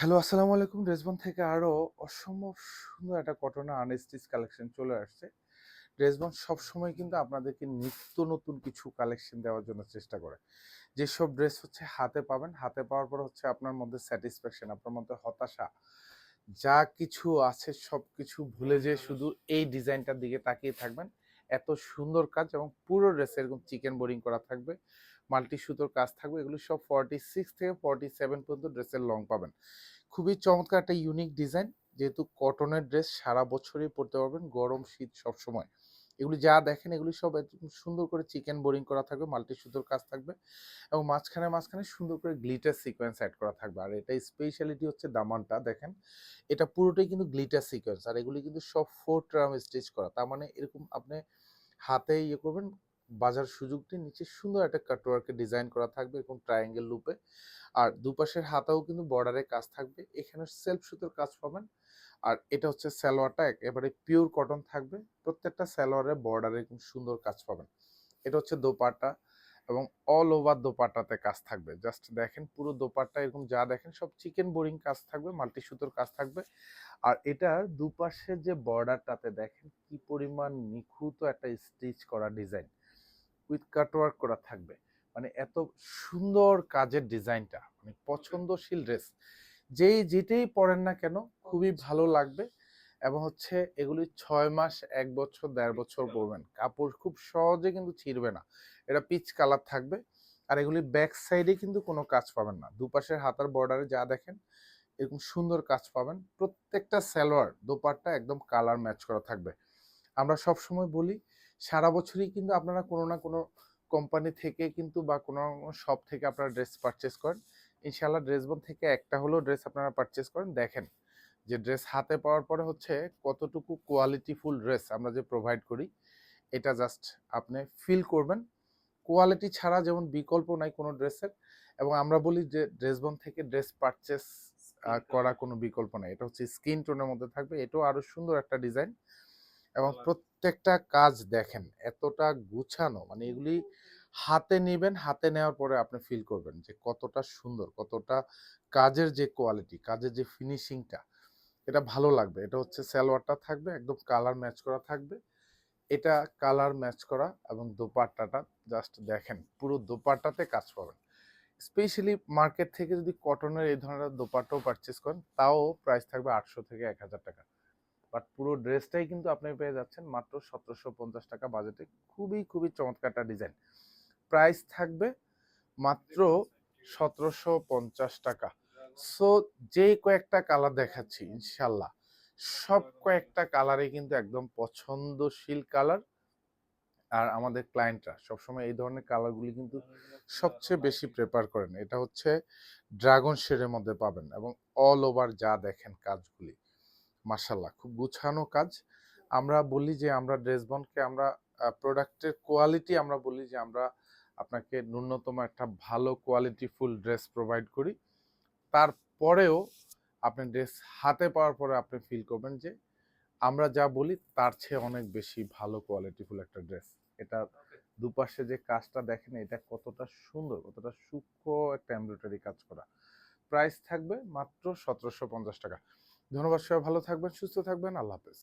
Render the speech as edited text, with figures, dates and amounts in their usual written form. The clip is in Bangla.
হ্যালো, আসসালামু আলাইকুম। ড্রেসবন থেকে আরো অসম্ভব সুন্দর একটা কটনের আনস্টিচ কালেকশন চলে আসছে। ড্রেসবন সবসময় কিন্তু আপনাদেরকে নিত্য নতুন কিছু কালেকশন দেওয়ার জন্য চেষ্টা করে। যেসব ড্রেস হচ্ছে হাতে পাবেন, হাতে পাওয়ার পর হচ্ছে আপনার মধ্যে স্যাটিসফ্যাকশন, আপনার মধ্যে হতাশা, যা কিছু আছে সবকিছু ভুলে যেয়ে শুধু এই ডিজাইনটার দিকে তাকিয়ে থাকবেন। এত সুন্দর কাজ এবং পুরো ড্রেসে এরকম চিকেন বোরিং করা থাকবে, মাল্টি সুতোর কাজ থাকবে। এগুলো সব 46 থেকে 47 পর্যন্ত ড্রেসের লং পাবেন। খুবই চমৎকার একটা ইউনিক ডিজাইন। যেহেতু কটনের ড্রেস সারা বছরই পরতে পারবেন, গরম শীত সবসময়। এগুলি যা দেখেন এগুলি সব একদম সুন্দর করে চিকেন বোরিং করা থাকবে, মাল্টি সুতোর কাজ থাকবে এবং মাঝখানে সুন্দর করে গ্লিটার সিকোয়েন্স অ্যাড করা থাকবে। আর এটা স্পেশালিটি হচ্ছে দামানটা দেখেন, এটা পুরোটাই কিন্তু গ্লিটার সিকোয়েন্স। আর এগুলি কিন্তু সব 4 ট্রাম স্টিচ করা। তার মানে এরকম আপনি হাতে ইয়ে করবেন, বাজার সুযোগ দিয়ে নিচে সুন্দর একটা কাটওয়ার্কের ডিজাইন করা থাকবে এরকম ট্রায়াঙ্গেল লুপে। আর দুপাশের হাতাও কিন্তু বর্ডারে কাজ থাকবে, এখানে সেলফ সুতোর কাজ পাবেন। আর এটা হচ্ছে সালোয়ারটা একেবারে পিওর কটন থাকবে, প্রত্যেকটা সালোয়ারের বর্ডারে এরকম সুন্দর কাজ পাবেন। এটা হচ্ছে দোপাট্টা এবং অল ওভার দোপাট্টাতে কাজ থাকবে। জাস্ট দেখেন পুরো দোপাট্টা এরকম যা দেখেন সব চিকেন বোরিং কাজ থাকবে, মাল্টি সুতোর কাজ থাকবে। আর এটার দুপাশের যে বর্ডারটাতে দেখেন কি পরিমাণ নিখুঁত একটা স্টিচ করা ডিজাইন উইথ কাটওয়ার্ক করা থাকবে। মানে এত সুন্দর কাজের ডিজাইনটা, মানে পছন্দশীল ড্রেস, যেই যেটাই পরেন না কেন খুবই ভালো লাগবে। এবং হচ্ছে এগুলি 6 মাস, 1 বছর, 1.5 বছর পরবেন, কাপড় খুব সহজে কিন্তু ছিঁড়বে না। এটা পিচ কালার থাকবে। আর এগুলি ব্যাক সাইডে কিন্তু কোনো কাজ পাবেন না, দুপাশের হাতার বর্ডারে যা দেখেন এরকম সুন্দর কাজ পাবেন। প্রত্যেকটা সালোয়ার দোপাট্টা একদম কালার ম্যাচ করা থাকবে। আমরা সব সময় বলি সারা বছরই কিন্তু আপনারা কোনো না কোনো কোম্পানি থেকে কিন্তু বা কোনো শপ থেকে আপনারা ড্রেস পারচেস করেন। ইনশাআল্লাহ ড্রেসবন থেকে একটা হলেও ড্রেস আপনারা পারচেস করেন, দেখেন যে ড্রেস হাতে পাওয়ার পরে হচ্ছে কতটুকু কোয়ালিটিফুল ড্রেস আমরা যে প্রোভাইড করি, এটা জাস্ট আপনি ফিল করবেন। কোয়ালিটি ছাড়া যেমন বিকল্প নাই কোনো ড্রেসের। এবং আমরা বলি যে ড্রেসবন থেকে ড্রেস পারচেস করা কোনো বিকল্প নাই। এটা হচ্ছে স্কিন টোনের মধ্যে থাকবে, এটাও আরো সুন্দর একটা ডিজাইন। এবং প্রত্যেকটা কাজ দেখেন এতটা গুছানো, মানে এগুলি হাতে নিবেন, হাতে নেওয়ার পরে আপনি ফিল করবেন যে কতটা সুন্দর, কতটা কাজের যে কোয়ালিটি, কাজের যে ফিনিশিংটা, এটা ভালো লাগবে। এটা হচ্ছে সালোয়ারটা থাকবে একদম কালার ম্যাচ করা থাকবে, এটা কালার ম্যাচ করা এবং দোপাট্টাটা জাস্ট দেখেন পুরো দোপাট্টাতে কাজ পাবেন। স্পেশালি মার্কেট থেকে যদি কটনের এই ধরনের দোপাট্টাও পারচেস করেন তাও প্রাইস থাকবে 800 থেকে 1000 টাকা। বাট পুরো ড্রেসটাই কিন্তু আপনি পেয়ে যাচ্ছেন মাত্র 1750 টাকা বাজেটে। খুবই খুবই চমৎকার একটা ডিজাইন। প্রাইস থাকবে মাত্র 1750 টাকা। সো যে কয়েকটা কালার দেখাচ্ছি ইনশাল্লাহ সব কয়েকটা কালারে কিন্তু একদম পছন্দশীল কালার। আর আমাদের ক্লায়েন্টরা সবসময় এই ধরনের কালারগুলি কিন্তু সবচেয়ে বেশি প্রেফার করেন। এটা হচ্ছে ড্রাগন শেডের মধ্যে পাবেন এবং অল ওভার যা দেখেন কাজগুলি মাশাল্লাহ খুব গুছানো কাজ। আমরা বলি যে আমরা ড্রেসবনকে আমরা প্রোডাক্টের কোয়ালিটি আমরা বলি যে আমরা আপনাকে ন্যূনতম একটা ভালো কোয়ালিটি ফুল ড্রেস প্রোভাইড করি। তারপরেও আপনি ড্রেস হাতে পাওয়ার পরে আপনি ফিল করবেন যে আমরা যা বলি তার চেয়ে অনেক বেশি ভালো কোয়ালিটিফুল একটা ড্রেস। এটা দুপাশে যে কাজটা দেখেন এটা কতটা সুন্দর, কতটা সূক্ষ্ম একটা এমব্রয়ডারি কাজ করা। প্রাইস থাকবে মাত্র 1750 টাকা। ধন্যবাদ, সবাই ভালো থাকবেন, সুস্থ থাকবেন, আল্লাহ হাফেজ।